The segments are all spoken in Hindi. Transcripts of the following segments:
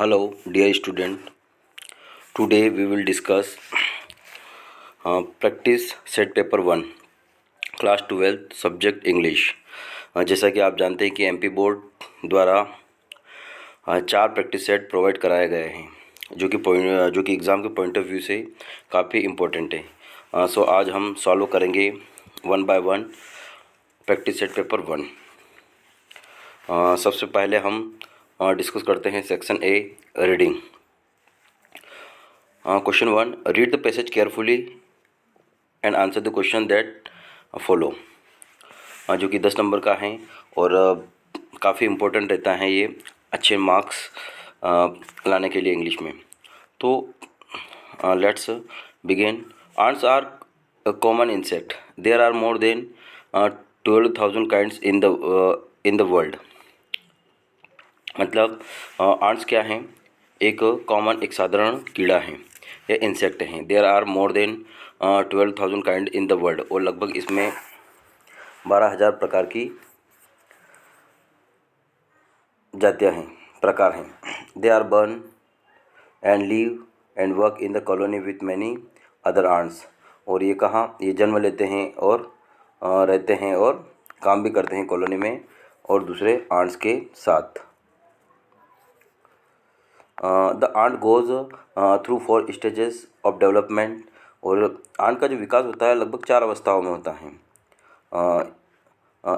Hello, dear student. Today we will discuss practice set paper 1, class 12, subject English. जैसा कि आप जानते हैं कि एमपी बोर्ड द्वारा 4 प्रैक्टिस सेट प्रोवाइड कराए गए हैं जो कि एग्ज़ाम के पॉइंट ऑफ व्यू से काफ़ी इम्पोर्टेंट है। सो आज हम सॉल्व करेंगे 1 बाय 1 प्रैक्टिस सेट पेपर 1। सबसे पहले हम डिस्कस करते हैं section A, reading. Question 1, read the passage carefully and answer the question that follow. जो कि 10 नंबर का है और काफ़ी इम्पोर्टेंट रहता है ये अच्छे मार्क्स लाने के लिए इंग्लिश में। तो let's begin. Ants are common insect, there are more than 12,000 kinds in the world. मतलब आंट्स क्या हैं? एक कॉमन, एक साधारण कीड़ा है या इंसेक्ट हैं। There are more than 12,000 kind in the world, और लगभग इसमें 12,000 प्रकार की जातियां हैं, प्रकार हैं। They are born and live and work in the colony with many other ants. और ये कहाँ ये जन्म लेते हैं और रहते हैं और काम भी करते हैं कॉलोनी में और दूसरे आंट्स के साथ। The ant goes through 4 stages of development. और आंट का जो विकास होता है लगभग 4 अवस्थाओं में होता है।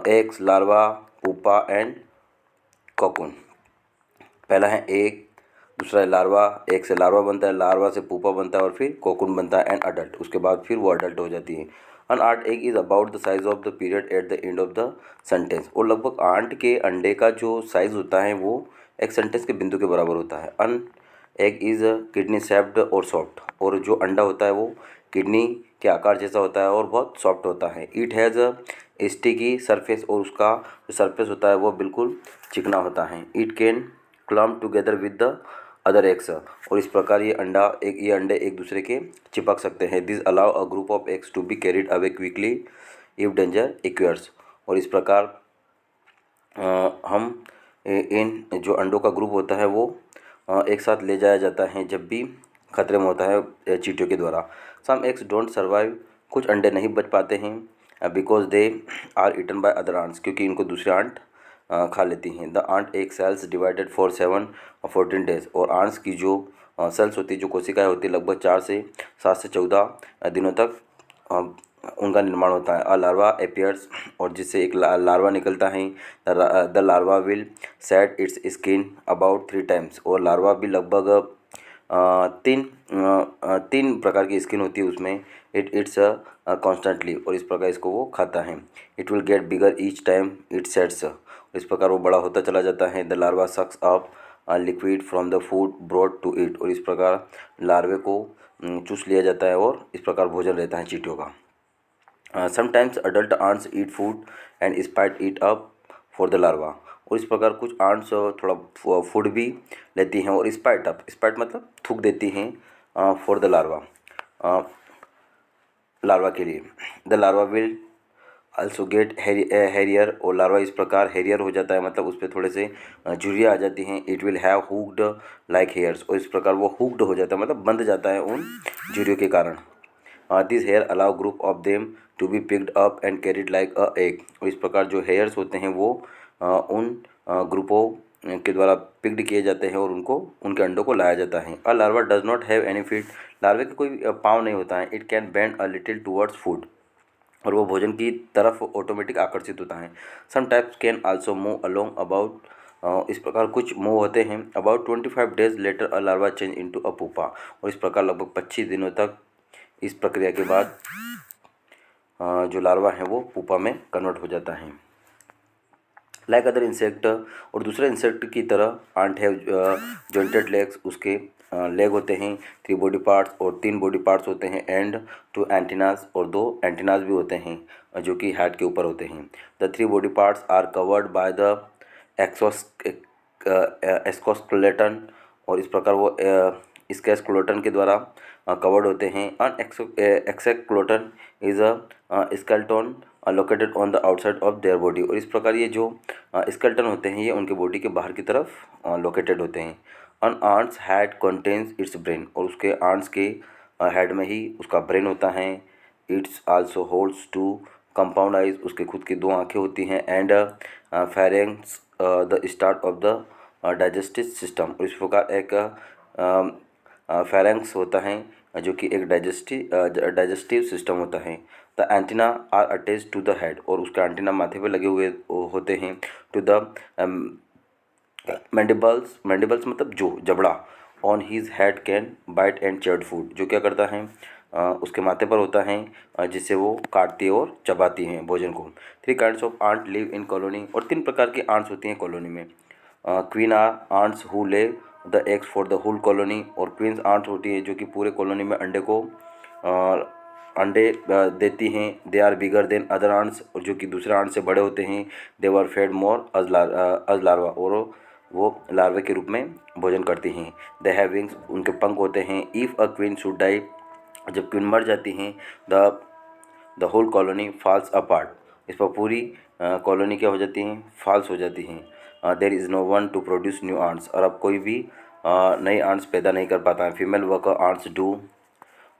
Eggs, larva, pupa and cocoon. पहला है एग, दूसरा है लार्वा, एग से लार्वा बनता है, लार्वा से पुपा बनता है और फिर कोकून बनता है एंड अडल्ट। उसके बाद फिर वो अडल्ट हो जाती है। An ant egg is about the size of the period at the end of the sentence. और लगभग आंट के अंडे का जो साइज होता है वो एक सेंटेंस के बिंदु के बराबर होता है। अन एग इज़ किडनी शेप्ड और सॉफ्ट। और जो अंडा होता है वो किडनी के आकार जैसा होता है और बहुत सॉफ्ट होता है। It has a sticky surface. और उसका जो सरफेस होता है वो बिल्कुल चिकना होता है। It can clump together with the other eggs. और इस प्रकार ये अंडे एक दूसरे के चिपक सकते हैं। This allow a group of eggs to be carried away quickly if danger occurs. और इस प्रकार हम इन जो अंडों का ग्रुप होता है वो एक साथ ले जाया जाता है जब भी खतरे में होता है चींटियों के द्वारा। Some eggs don't survive. कुछ अंडे नहीं बच पाते हैं because they are eaten by other ants, क्योंकि इनको दूसरे आंट खा लेती हैं। The ant egg cells divided for 7 और 14 डेज। और आंट्स की जो सेल्स होती है, जो कोशिकाएं होती है, लगभग 7 से 14 दिनों तक उनका निर्माण होता है। A larva appears. और जिससे एक लार्वा निकलता है। The larva will shed its skin about 3 times. और लार्वा भी लगभग तीन प्रकार की स्किन होती है उसमें। It's constantly. और इस प्रकार इसको वो खाता है। It will get bigger each time it sheds. इस प्रकार वो बड़ा होता चला जाता है। The larva sucks up liquid from the food brought to it. और इस प्रकार लार्वे को चूस लिया जाता है और इस प्रकार भोजन रहता है चींटियों का। Sometimes adult ants eat food and spit it up for the larva. और इस प्रकार कुछ आंट्स थोड़ा फूड भी लेती हैं और स्पाइट मतलब थूक देती हैं फॉर द लार्वा के लिए। The larva will also get Harrier. और लार्वा इस प्रकार हैरियर हो जाता है, मतलब उस पर थोड़े से झुर्रियाँ आ जाती हैं। It will have hooked like hairs. और इस प्रकार वो हुक्ड हो जाता है, मतलब बंध जाता है उन झुर्रियों के कारण। This hair allow group of them to be picked up and carried like a egg. और इस प्रकार जो हेयर्स होते हैं वो उन ग्रुपों के द्वारा पिक्ड किए जाते हैं और उनको उनके अंडों को लाया जाता है। A larva does not have any feet. लार्वे का कोई पाँव नहीं होता है। It can bend a little towards food. और वो भोजन की तरफ ऑटोमेटिक आकर्षित होता है। Some types can also move along about. इस प्रकार कुछ मूव होते हैं। About 25 days later a larva change into a pupa. और इस प्रकार लगभग 25 दिनों तक इस प्रक्रिया के बाद जो लार्वा है वो पुपा में कन्वर्ट हो जाता है। Like other insect. और दूसरे इंसेक्ट की तरह आंट हैव जॉइंटेड लेग्स। उसके लेग होते हैं, 3 बॉडी पार्ट्स और 3 बॉडी पार्ट्स होते हैं, एंड 2 एंटीनाज और 2 एंटीनाज भी होते हैं जो कि हेड के ऊपर होते हैं। The 3 body parts are covered by the exoskeleton. और इस प्रकार वो इसके स्केलेटन के द्वारा कवर्ड होते हैं। An exoskeleton is a skeleton located on the outside of their body. और इस प्रकार ये जो स्केलेटन होते हैं ये उनके बॉडी के बाहर की तरफ लोकेटेड होते हैं। An ant's head contains its brain, और उसके आंट्स के हेड में ही उसका ब्रेन होता है। It's also holds two compound eyes, उसके खुद की 2 आँखें होती हैं। And pharynx the start of the digestive system, इस प्रकार एक फेरेंक्स होता है जो कि एक डाइजेस्टिव सिस्टम होता है। The antenna are attach to the head, और उसके एंटीना माथे पे लगे हुए होते हैं। टू द मैंडिबल्स मतलब जो जबड़ा। On his head can bite and chewed food, जो क्या करता है उसके माथे पर होता है जिससे वो काटती है और चबाती हैं भोजन को। 3 kinds of ant live in colony, और 3 प्रकार की आंट्स होती हैं कॉलोनी में। Queen are ants who lay the eggs for the whole colony, और क्वींस आंट्स होती है जो कि पूरे कॉलोनी में अंडे देती हैं। They are bigger than other ants, और जो कि दूसरे आंट से बड़े होते हैं। दे वर फेड मोर अज लार्वा, और वो लार्वे के रूप में भोजन करती हैं। दे हैव विंग्स, उनके पंख होते हैं। If a queen should die, जब क्वीन मर जाती हैं, the whole colony falls apart, इस पर पूरी कॉलोनी क्या हो जाती हैं, फॉल्स हो जाती हैं। There is no one to produce new ants, और अब कोई भी नई आंट्स पैदा नहीं कर पाता है। Female worker ants do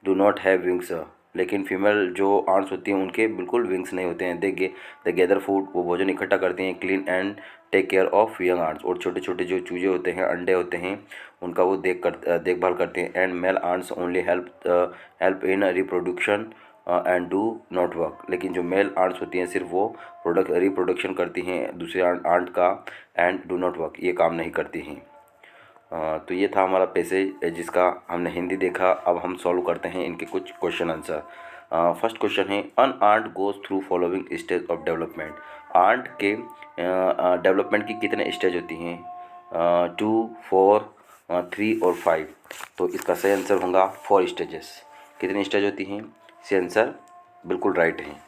not have wings, लेकिन फीमेल जो आंट्स होती हैं उनके बिल्कुल विंग्स नहीं होते हैं। दे गैदर फूड, वो भोजन इकट्ठा करती हैं। Clean and take care of young ants, और छोटे छोटे जो चूजे होते हैं, अंडे होते हैं, उनका वो देखभाल करते हैं। And male ants only help in reproduction and do not work, लेकिन जो मेल आंट्स होती हैं सिर्फ वो रिप्रोडक्शन करती हैं दूसरे आंट का, एंड डू नॉट वर्क, ये काम नहीं करती हैं। तो ये था हमारा पैसेज जिसका हमने हिंदी देखा। अब हम सॉल्व करते हैं इनके कुछ क्वेश्चन आंसर। फर्स्ट क्वेश्चन है, an ant goes through following stage of development. Ant के डेवलपमेंट की कितने स्टेज होती हैं? 2, 4, 3 और 5। तो इसका सही आंसर होगा 4 स्टेजेस। कितनी स्टेज होती हैं? इसका आंसर बिल्कुल राइट है।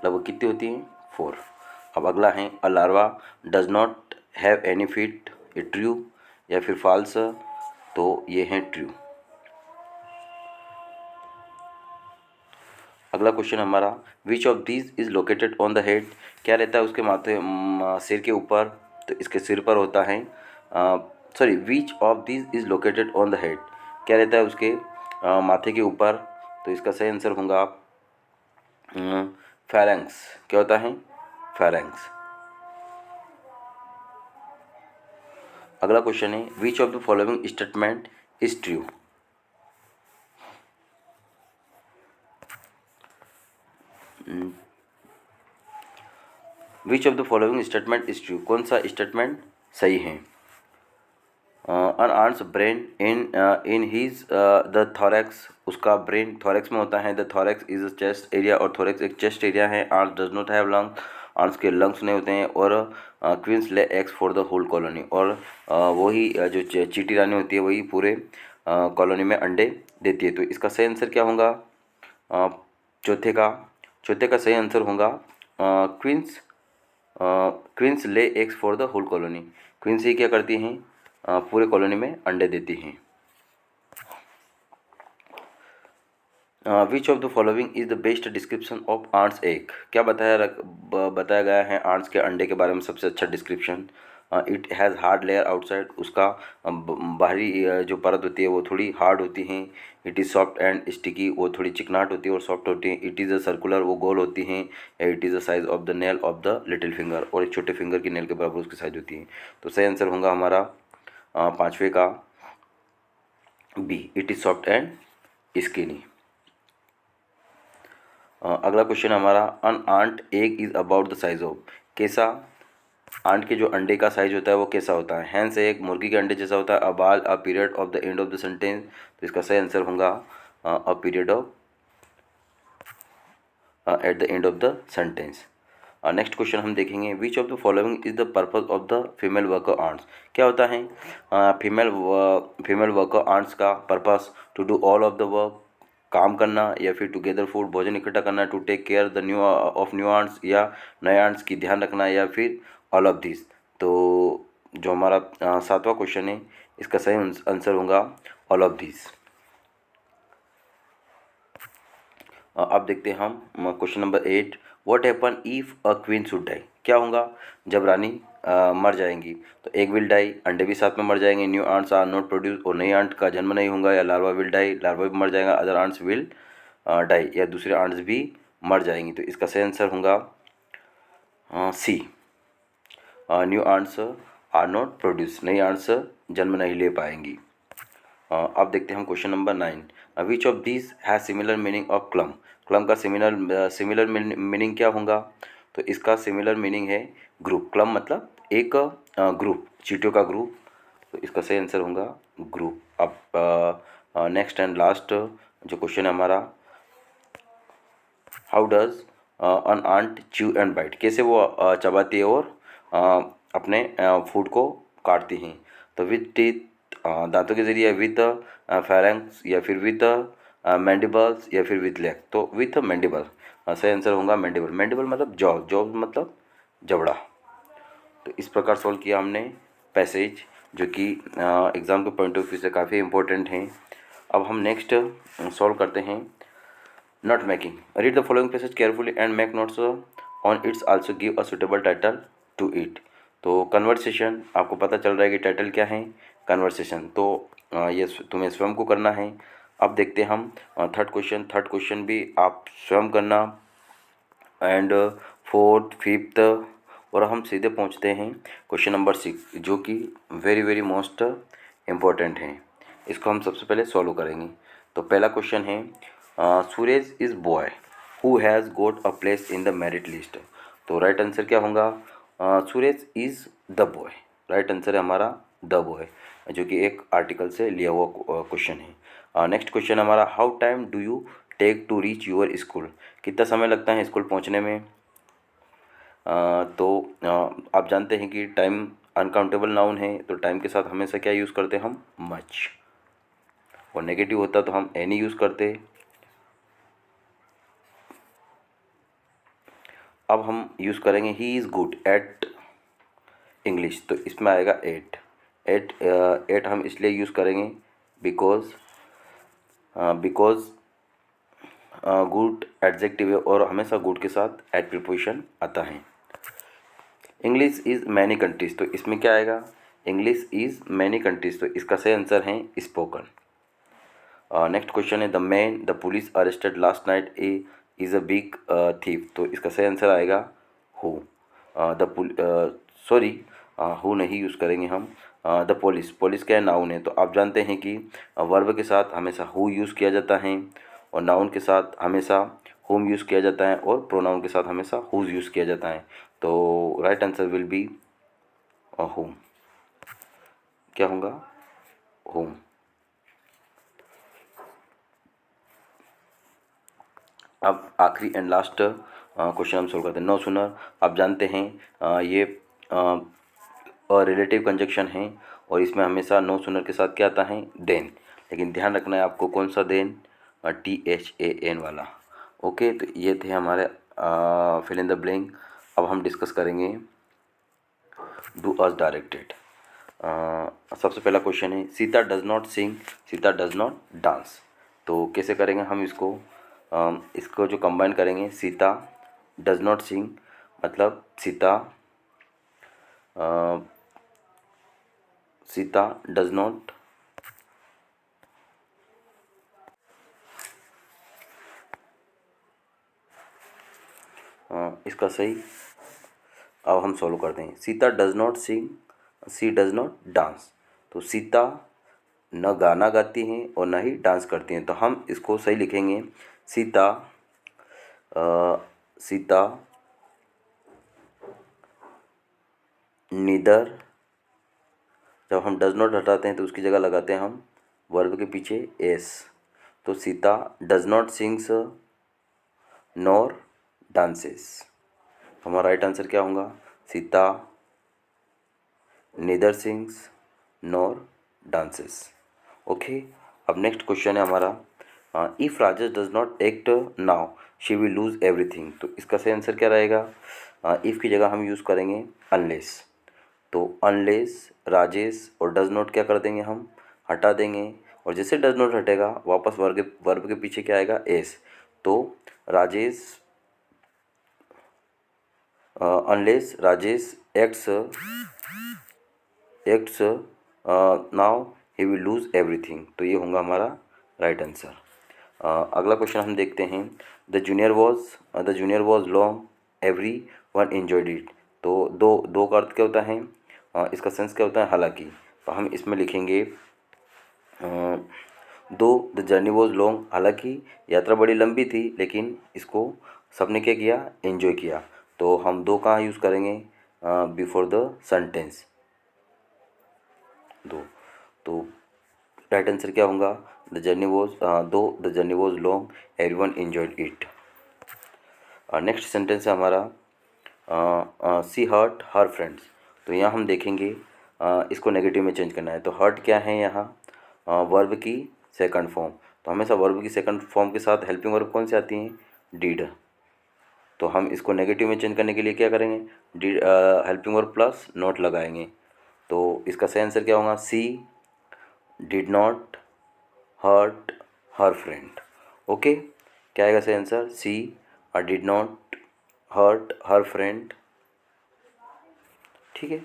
लगभग कितनी होती हैं? 4। अब अगला है, a larva does not have any feet, ये ट्रू या फिर फॉल्स? तो ये है ट्रू। अगला क्वेश्चन हमारा, which of these is located on the head, क्या रहता है उसके माथे सिर के ऊपर? तो इसके सिर पर होता है, sorry, which of these is located on the head, क्या रहता है उसके माथे के ऊपर? तो इसका सही आंसर होगा फेरेंक्स। क्या होता है? फेरेंक्स। अगला क्वेश्चन है, which of the following statement is true? Which of the following statement is true, कौन सा स्टेटमेंट सही है? An ant's brain in his the thorax, उसका ब्रेन थॉरेक्स में होता है। The thorax is a chest area, और थॉरेक्स एक चेस्ट एरिया है। Ants does not have lungs, ants के लंग्स नहीं होते हैं। और queens lay eggs for the whole colony, और वही जो चींटी रानी होती है वही पूरे कॉलोनी में अंडे देती है। तो इसका सही आंसर क्या होगा? चौथे का सही आंसर होगा queens lay eggs for the whole colony. Queens ही क्या करती हैं? पूरे कॉलोनी में अंडे देती हैं। Which of the following is the best description of ant's egg, क्या बताया गया है आंट्स के अंडे के बारे में सबसे अच्छा description? It has hard layer outside, उसका बाहरी जो परत होती है वो थोड़ी हार्ड होती हैं। It is soft and sticky, वो थोड़ी चिकनाट होती है और सॉफ्ट होती है। इट इज़ अ सर्कुलर, वो गोल होती हैं। It is the size of the nail of the little finger, और एक छोटे फिंगर की नेल के बराबर उसकी साइज होती है। तो सही आंसर होगा हमारा 5वें का B, it is soft and skinny. अगला क्वेश्चन हमारा, an ant egg is about the size of, कैसा आंट के जो अंडे का साइज होता है वो कैसा होता है? हैंस एक मुर्गी के अंडे जैसा होता है। A ball a period of the end of the sentence, तो इसका सही आंसर होगा a period of at the end of the sentence. Next question हम देखेंगे, which of the following is the purpose of the female worker ants, क्या होता है फीमेल वर्कर आंट्स का purpose? To do all of the work, काम करना, या फिर टुगेदर फूड, भोजन इकट्ठा करना, to take care the new ants, या नए आंट्स की ध्यान रखना, या फिर ऑल ऑफ दिस। तो जो हमारा 7वां क्वेश्चन है इसका सही आंसर होगा ऑल ऑफ दिस। अब देखते हैं हम question number 8, what happen if a queen should die, क्या होगा जब रानी मर जाएंगी। तो एग विल डाई, अंडे भी साथ में मर जाएंगे। New ants are not produce, और नई आंट का जन्म नहीं होगा। या लार्वा विल डाई, लार्वा भी मर जाएगा। अदर आंट्स विल डाई, या दूसरे आंट्स भी मर जाएंगी। तो इसका सही आंसर होगा C, new ants are not produce, नई आंट्स जन्म नहीं ले पाएंगी। अब देखते हैं हम question number 9। Which of this has similar meaning of clump, clump का सिमिलर मीनिंग क्या होगा। तो इसका सिमिलर मीनिंग है ग्रुप। क्लम मतलब एक ग्रुप, चींटियों का ग्रुप। तो इसका सही आंसर होगा ग्रुप। अब नेक्स्ट एंड लास्ट जो क्वेश्चन है हमारा, how does an ant chew and bite, कैसे वो चबाती है और अपने फूड को काटती हैं। तो विथ टीथ, दांतों के जरिए, विथ फैरेंक्स, या फिर विथ मैंडिबल्स, या फिर विथ लेग। तो विथ मैंडिबल, सही आंसर होगा मैंडिबल। मैंडिबल मतलब जॉ, जॉ मतलब जबड़ा। तो इस प्रकार सॉल्व किया हमने पैसेज, जो कि एग्ज़ाम के पॉइंट ऑफ व्यू से काफ़ी इंपॉर्टेंट हैं। अब हम नेक्स्ट सॉल्व करते हैं note making. Read the following passage carefully and make notes on its, also give a suitable title to it. तो कन्वर्सेशन, आपको पता चल रहा है कि टाइटल क्या है, कन्वर्सेशन। तो ये तुम्हें स्वयं को करना है। अब देखते हैं हम थर्ड क्वेश्चन भी आप स्वयं करना, एंड फोर्थ, फिफ्थ, और हम सीधे पहुंचते हैं क्वेश्चन नंबर 6, जो कि वेरी वेरी मोस्ट इम्पोर्टेंट है। इसको हम सबसे पहले सॉल्व करेंगे। तो पहला क्वेश्चन है, Suresh is boy who has got a place in the merit list. तो राइट आंसर क्या होगा, Suresh is the boy. Right answer है हमारा द बॉय, जो कि एक आर्टिकल से लिया हुआ क्वेश्चन है। नेक्स्ट क्वेश्चन हमारा, how time do you take to reach your school, कितना समय लगता है स्कूल पहुंचने में। तो आप जानते हैं कि टाइम अनकाउंटेबल नाउन है, तो टाइम के साथ हमेशा क्या यूज़ करते हैं हम, मच। और नेगेटिव होता तो हम एनी यूज़ करते। अब हम यूज़ करेंगे he is good at English. तो इसमें आएगा एट। एट हम इसलिए यूज़ करेंगे बिकॉज गुड एडजेक्टिव है, और हमेशा गुड के साथ एट प्रीपोजिशन आता है। इंग्लिश इज़ मैनी कंट्रीज, तो इसमें क्या आएगा, इंग्लिश इज़ मैनी कंट्रीज। तो इसका सही आंसर है स्पोकन। नेक्स्ट क्वेश्चन है, the man the police arrested last night is a big thief. तो इसका सही आंसर आएगा हु। सॉरी, हु नहीं यूज़ करेंगे हम। द पुलिस, पुलिस क्या है, नाउन है। तो आप जानते हैं कि वर्ब के साथ हमेशा हु यूज़ किया जाता है, और नाउन के साथ हमेशा हुम यूज़ किया जाता है, और प्रोनाउन के साथ हमेशा हुज यूज़ किया जाता है। तो right answer will be home. क्या होगा, होम। अब आखिरी एंड लास्ट क्वेश्चन हम सोल्व करते हैं। नो सुनर, आप जानते हैं ये रिलेटिव कंजक्शन है, और इसमें हमेशा नो सुनर के साथ क्या आता है, देन। लेकिन ध्यान रखना है आपको कौन सा देन, THAN वाला। ओके, तो ये थे हमारे फिल इन द ब्लैंक। अब हम डिस्कस करेंगे डू अस डायरेक्टेड। सबसे पहला क्वेश्चन है, Sita does not sing, Sita does not dance. तो कैसे करेंगे हम इसको, इसको जो कंबाइन करेंगे, सीता डज नॉट सिंग मतलब सीता डज नॉट इसका सही अब हम सॉल्व करते हैं। Sita does not sing, she does not dance. तो सीता न गाना गाती हैं और न ही डांस करती हैं, तो हम इसको सही लिखेंगे, सीता सीता नीदर, जब हम डज नॉट हटाते हैं तो उसकी जगह लगाते हैं हम वर्ब के पीछे एस। तो Sita does not sings nor dances. हमारा राइट आंसर क्या होगा, Sita neither sings nor dances. Okay, अब नेक्स्ट क्वेश्चन है हमारा, if Rajesh does not act now she will lose everything. तो इसका सही आंसर क्या रहेगा, इफ़ की जगह हम यूज़ करेंगे अनलेस। तो अनलेस राजेश और डज नॉट क्या कर देंगे, हम हटा देंगे, और जैसे डज नॉट हटेगा वापस वर्ब के पीछे क्या आएगा, एस। तो Rajesh unless Rajesh acts now he will lose everything. तो ये होगा हमारा राइट आंसर। अगला क्वेश्चन हम देखते हैं। The junior was long every one enjoyed it. तो दो का अर्थ क्या होता है, इसका सेंस क्या होता है, हालांकि। तो हम इसमें लिखेंगे दो द जर्नी वॉज लॉन्ग, हालांकि यात्रा बड़ी लंबी थी लेकिन इसको सबने क्या किया, एंजॉय किया। तो हम दो कहाँ यूज़ करेंगे, बिफोर द सेंटेंस, दो। तो राइट आंसर क्या होगा, the journey was the journey was long every one enjoyed it. Next sentence है हमारा सी हर्ट हर फ्रेंड्स। तो यहाँ हम देखेंगे इसको नेगेटिव में चेंज करना है। तो हर्ट क्या है यहाँ, वर्ब की सेकंड फॉर्म। तो हमेशा वर्ब की सेकंड फॉर्म के साथ हेल्पिंग वर्ब कौन सी आती हैं, डिड। तो हम इसको नेगेटिव में चेंज करने के लिए क्या करेंगे, did helping verb plus not लगाएंगे। तो इसका सही आंसर क्या होगा, C did not hurt her friend. Okay, क्या आएगा सही answer, C did not hurt her friend. ठीक है।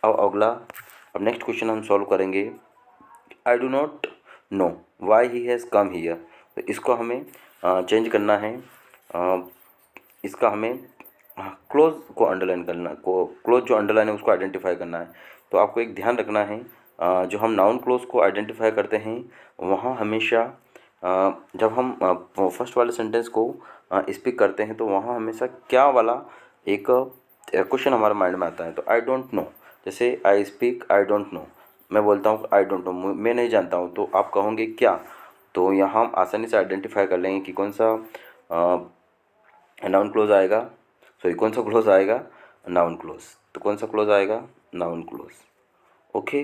अब नेक्स्ट क्वेश्चन हम सॉल्व करेंगे। I do not know why he has come here. तो इसको हमें चेंज करना है। इसका हमें क्लोज को अंडरलाइन करना, क्लोज जो अंडरलाइन है उसको आइडेंटिफाई करना है। तो आपको एक ध्यान रखना है, जो हम नाउन क्लोज को आइडेंटिफाई करते हैं वहाँ हमेशा जब हम फर्स्ट वाले सेंटेंस को स्पीक करते हैं तो वहाँ हमेशा क्या वाला एक क्वेश्चन हमारे माइंड में आता है। तो आई डोंट नो, जैसे I speak I don't know, मैं बोलता हूँ आई डोंट नो, मैं नहीं जानता हूँ, तो आप कहोगे क्या। तो यहाँ हम आसानी से आइडेंटिफाई कर लेंगे कि कौन सा नाउन क्लोज आएगा, सॉरी कौन सा क्लोज आएगा, नाउन क्लोज। तो कौन सा क्लोज आएगा, नाउन क्लोज। Okay,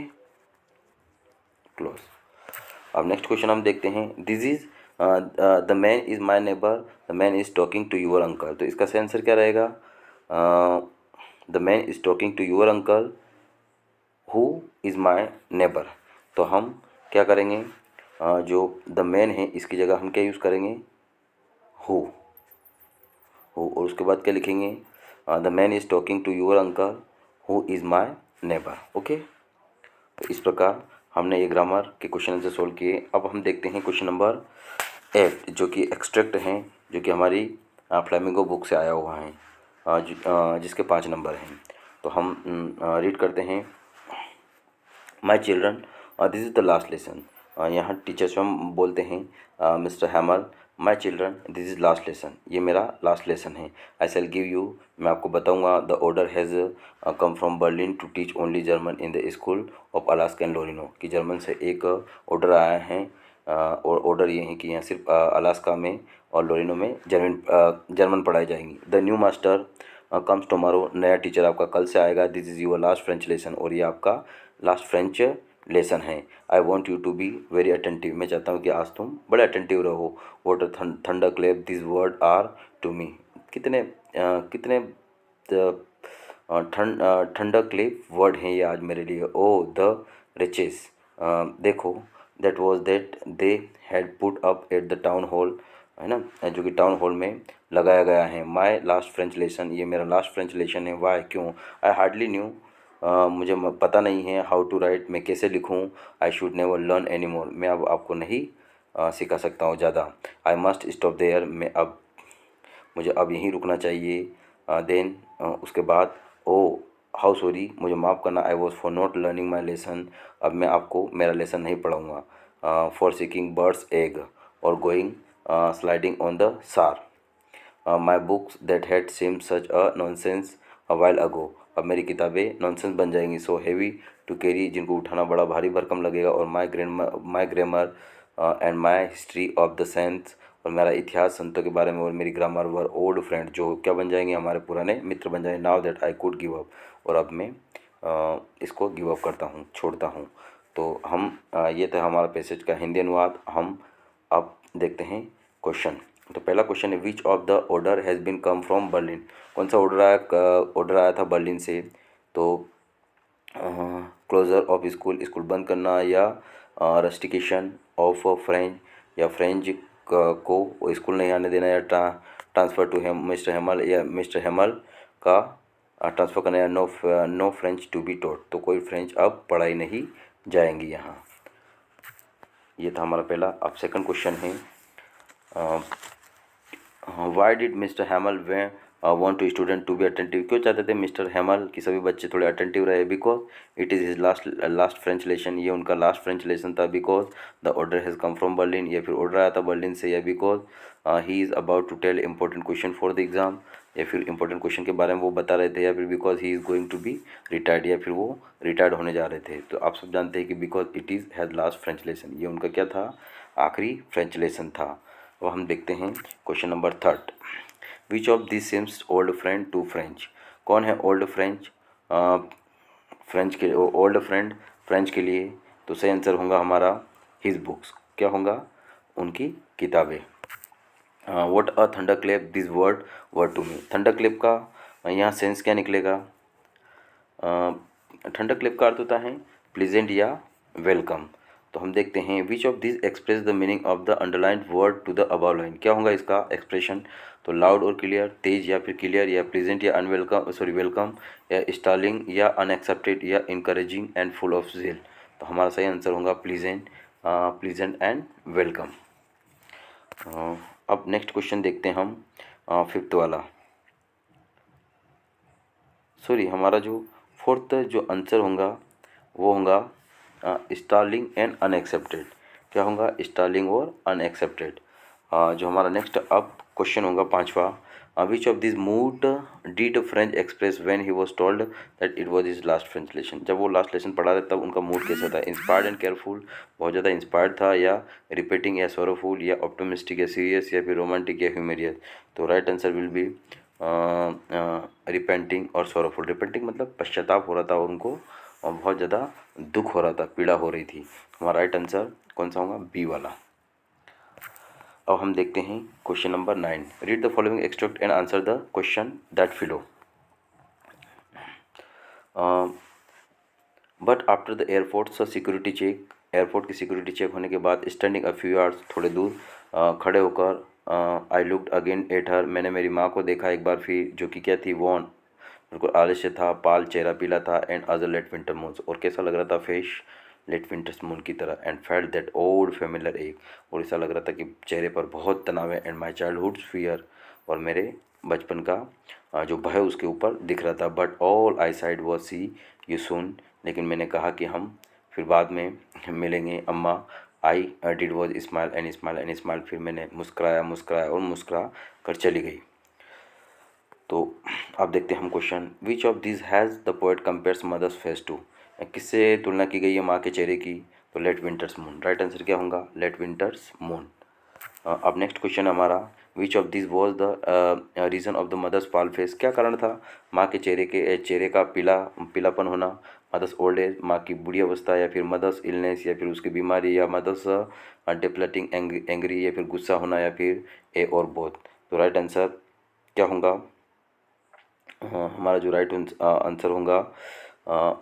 clause. अब नेक्स्ट क्वेश्चन हम देखते हैं। This is the man is my neighbour, the man is talking to your uncle. तो इसका सही आंसर क्या रहेगा, the man is talking to your uncle who is my neighbour. तो हम क्या करेंगे, जो द मैन है इसकी जगह हम क्या यूज़ करेंगे, हु। और उसके बाद क्या लिखेंगे, the man is talking to your uncle who is my neighbour. Okay, तो इस प्रकार हमने ये ग्रामर के क्वेश्चन से सोल्व किए। अब हम देखते हैं क्वेश्चन नंबर 8 जो कि एक्सट्रैक्ट हैं, जो कि हमारी फ्लेमिंगो बुक से आया हुआ है, जिसके 5 नंबर हैं। तो हम रीड करते हैं। My children this is the last lesson. यहाँ टीचर स्वयं बोलते हैं, mister हैमल my children this is last lesson, ये मेरा लास्ट लेसन है। आई शैल गिव यू, मैं आपको बताऊँगा। The order has come from Berlin to teach only German in the school of Alaska and Lorraine. कि जर्मन से एक ऑर्डर आया है, और ऑर्डर ये है कि यहाँ सिर्फ अलास्का में और लोरिनो में जर्मन पढ़ाई जाएंगी। The new master comes tomorrow, नया टीचर आपका कल से आएगा। This is your last French lesson, और ये आपका लास्ट फ्रेंच लेसन है। I want you to be very attentive, मैं चाहता हूँ कि आज तुम बड़े अटेंटिव रहो। What thunder clap this word are to me, कितने ठंडर क्लेप वर्ड हैं ये आज मेरे लिए। ओ द रिचेस, देखो that was that they had put up at the town hall, है ना, जो कि टाउन हॉल में लगाया गया है। माई लास्ट फ्रेंच लेसन, ये मेरा लास्ट फ्रेंच लेसन है। वाई, क्यों। आई हार्डली न्यू, मुझे पता नहीं है। हाउ टू राइट, मैं कैसे लिखूँ। I should never learn any more, मैं अब आपको नहीं सिखा सकता हूँ ज़्यादा। आई मस्ट स्टॉप देयर, मुझे अब यहीं रुकना चाहिए। देन उसके बाद, ओ हाउ सॉरी, मुझे माफ़ करना। I was for not learning my lesson, अब मैं आपको मेरा लेसन नहीं पढ़ाऊँगा। फॉर सीकिंग बर्ड्स एग और going sliding on the Saar, my books that had seem such a nonsense a while ago, अब मेरी किताबें नॉनसेंस बन जाएंगी। सो हैवी टू कैरी, जिनको उठाना बड़ा भारी भरकम लगेगा। और my grammar and my history of the sense, और मेरा इतिहास संतों के बारे में और मेरी ग्रामर वर ओल्ड फ्रेंड, जो क्या बन जाएंगे, हमारे पुराने मित्र बन जाएंगे। Now that I could give up, और अब मैं इसको गिव अप करता हूँ, छोड़ता हूँ। तो हम ये था हमारा पैसेज का हिंदी अनुवाद। हम अब देखते हैं क्वेश्चन। तो पहला क्वेश्चन है, which of the order has been come from Berlin, कौन सा ऑर्डर आया था बर्लिन से। तो क्लोजर ऑफ स्कूल, स्कूल बंद करना, या रस्टिकेशन ऑफ फ्रेंच, या फ्रेंच को स्कूल नहीं आने देना, या ट्रांसफ़र टू मिस्टर हेमल, या मिस्टर हेमल का ट्रांसफ़र करना है। No French to be taught, तो कोई फ्रेंच अब पढ़ाई नहीं जाएंगी यहाँ। ये था हमारा पहला। अब सेकंड क्वेश्चन है, why did Mister Hamel way want to student to be attentive, क्यों चाहते थे मिस्टर हैमल कि सभी बच्चे थोड़े अटेंटिव रहे? Because it is his last French lesson, ये उनका लास्ट फ्रेंच लेसन था। Because the order has come from Berlin, या फिर ऑर्डर आया था बर्लिन से, या because he is about to tell important question for the exam, या फिर इंपॉर्टेंट क्वेश्चन के बारे में वो बता रहे थे, या फिर because he is going to be retired, या फिर वो रिटायर्ड होने जा रहे थे। तो आप सब जानते हैं कि because it is has last French lesson, ये उनका क्या था? आखिरी फ्रेंच लेसन था। अब हम देखते हैं question number third, which of this seems old friend to French, कौन है ओल्ड फ्रेंच फ्रेंच के ओल्ड फ्रेंड फ्रेंच के लिए? तो सही आंसर होगा हमारा हिज बुक्स, क्या होगा? उनकी किताबें। What a thunder clap this word to me, thunder clap का यहाँ सेंस क्या निकलेगा? थंडर क्लेप का अर्थ होता है प्लीजेंट या वेलकम। तो हम देखते हैं, which of this express the meaning of the underlined word to the above line, क्या होगा इसका एक्सप्रेशन? तो लाउड और क्लियर, तेज या फिर क्लियर, या प्लीजेंट या अनवेलकम वेलकम, या स्टार्लिंग या अनएक्सेप्टेड, या encouraging and full of zeal. तो हमारा सही आंसर होगा प्लीजेंट एंड वेलकम। अब नेक्स्ट क्वेश्चन देखते हैं हम, फिफ्थ वाला, सॉरी हमारा जो फोर्थ जो आंसर होगा वो होगा स्टार्लिंग एंड अनएक्सेप्टेड, क्या होगा? स्टार्लिंग और अनएक्सेप्टेड। जो हमारा नेक्स्ट अब क्वेश्चन होगा पांचवा, विच of this mood did French express when he was told that it was his last French lesson, जब वो लास्ट लेसन पढ़ा था तब उनका मूड कैसा था? इंस्पायर्ड एंड केयरफुल, बहुत ज़्यादा इंस्पायर्ड था, या रिपीटिंग या सोरोफुल, या ऑप्टिमिस्टिक या सीरियस, या फिर रोमांटिक या ह्यूमेरियस। तो right answer will be repenting और सोरोफुल। रिपेंटिंग मतलब पश्चाताप हो रहा था उनको, और बहुत ज़्यादा दुख हो रहा था, पीड़ा हो रही थी। हमारा राइट आंसर कौन सा होगा? बी वाला। अब हम देखते हैं question number 9, read the following extract and answer the question that follow. But after the airport security check, airport की सिक्योरिटी चेक होने के बाद, स्टैंडिंग अ फ्यू आवर्स, थोड़े दूर खड़े होकर, I looked again at her, मैंने मेरी माँ को देखा एक बार फिर, जो कि क्या थी? वॉन, बिल्कुल आलस्य था, पाल चेहरा पीला था, and other late winter moons, और कैसा लग रहा था? फेस लेट विंटर्स मून की तरह, and felt that old familiar एक, और ऐसा लग रहा था कि चेहरे पर बहुत तनाव है, एंड माई चाइल्डहुड फियर, और मेरे बचपन का जो भय उसके ऊपर दिख रहा था। But all I said was see you soon, लेकिन मैंने कहा कि हम फिर बाद में मिलेंगे अम्मा। I did was smile and smile and smile, फिर मैंने मुस्कुराया और मुस्कुरा कर चली गई। तो अब देखते हैं हम question, which of this has the poet compares mother's face to, किससे तुलना की गई है माँ के चेहरे की? तो late winter's moon, right answer क्या होगा? Late winter's moon. अब नेक्स्ट क्वेश्चन हमारा, which of this was the reason of the mother's pale face, क्या कारण था माँ के चेहरे का पीलापन होना? मदर्स ओल्ड एज, माँ की बुढ़ी अवस्था, या फिर मदर्स इलनेस, या फिर उसकी बीमारी, या मदर्स डिप्लेटिंग एंग्री, या फिर गुस्सा होना, या फिर ए और बोथ। तो राइट आंसर क्या होगा? हमारा जो राइट आंसर होगा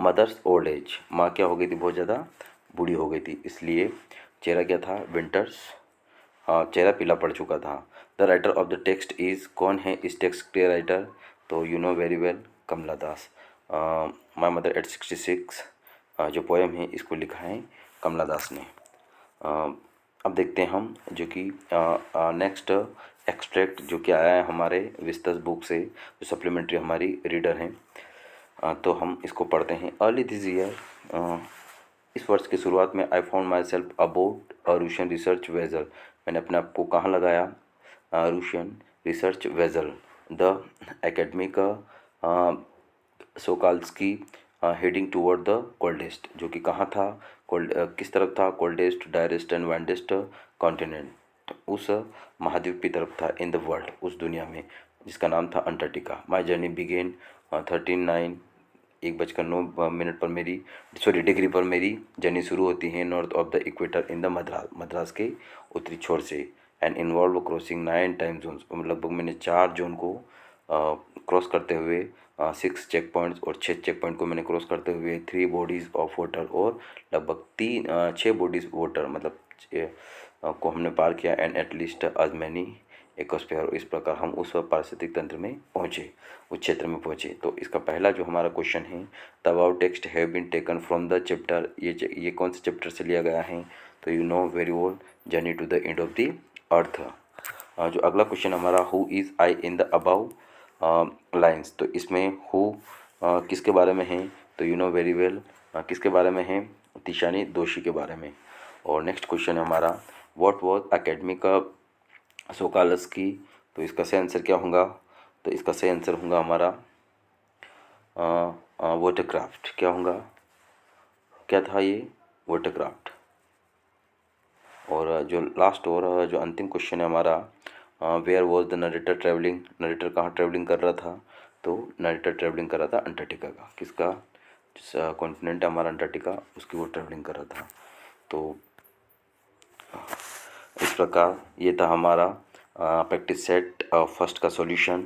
मदर्स ओल्ड एज, माँ क्या हो गई थी? बहुत ज़्यादा बूढ़ी हो गई थी, इसलिए चेहरा क्या था? विंटर्स, चेहरा पीला पड़ चुका था। The writer of the text is, कौन है इस टेक्स्ट के राइटर? तो you know very well, Kamala Das. My mother at 66, जो पोएम है इसको लिखा है कमला दास ने। अब देखते हैं हम जो कि नेक्स्ट एक्सट्रैक्ट जो कि आया है हमारे विस्तस बुक से, जो सप्लीमेंट्री हमारी रीडर हैं। तो हम इसको पढ़ते हैं। अर्ली दिस ईयर, इस वर्ष की शुरुआत में, I found myself about a Russian research vessel, मैंने अपने आप को कहाँ लगाया? Russian research vessel, the academic Shokalskiy, heading toward the coldest, जो कि कहाँ था? किस तरफ था? Coldest, driest and windiest continent, उस महाद्वीप की तरफ था, इन द वर्ल्ड, उस दुनिया में, जिसका नाम था अंटार्कटिका। माई जर्नी बिगेन 13:09, 1:09 पर मेरी डिग्री पर मेरी जर्नी शुरू होती है, north of the equator in the Madras के उत्तरी छोर से, and involve crossing 9 time zones, लगभग मैंने 4 जोन को क्रॉस करते हुए 6 चेक पॉइंट्स, और 6 चेक पॉइंट को मैंने क्रॉस करते हुए 3 बॉडीज़ ऑफ वाटर, और लगभग 6 बॉडीज़ वाटर मतलब को हमने पार किया, एंड एटलीस्ट as many एक्वास्फीयर, और इस प्रकार हम उस पारिस्थितिक तंत्र में पहुँचे, उस क्षेत्र में पहुँचे। तो इसका पहला जो हमारा क्वेश्चन है, the about text have been taken from the chapter, ये कौन से चैप्टर से लिया गया है? तो you know very well, journey to the end of the earth. जो अगला क्वेश्चन हमारा, who is I in the above lines, तो इसमें हु किसके बारे में है? तो यू नो वेरी वेल, किसके बारे में है? तिशानी दोषी के बारे में। और नेक्स्ट क्वेश्चन है हमारा, व्हाट वाज एकेडमिक सोकालस्की, तो इसका सही आंसर क्या होगा? तो इसका सही आंसर होगा हमारा वाटरक्राफ्ट। क्या होगा, क्या था ये? वाटरक्राफ्ट। और जो लास्ट और जो अंतिम क्वेश्चन है हमारा, where was the narrator travelling, narrator कहाँ ट्रैवलिंग कर रहा था? तो नरेटर ट्रैवलिंग कर रहा था अंटार्कटिका का, किसका कॉन्टिनेंट है हमारा अंटार्कटिका, उसकी वो ट्रैवलिंग कर रहा था। तो इस प्रकार ये था हमारा प्रैक्टिस सेट फर्स्ट का सॉल्यूशन।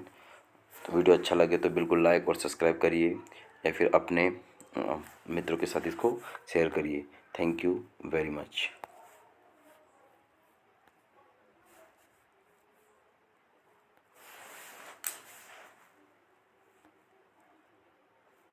तो वीडियो अच्छा लगे तो बिल्कुल लाइक और सब्सक्राइब करिए, या फिर अपने मित्रों के साथ इसको शेयर करिए। Thank you very much.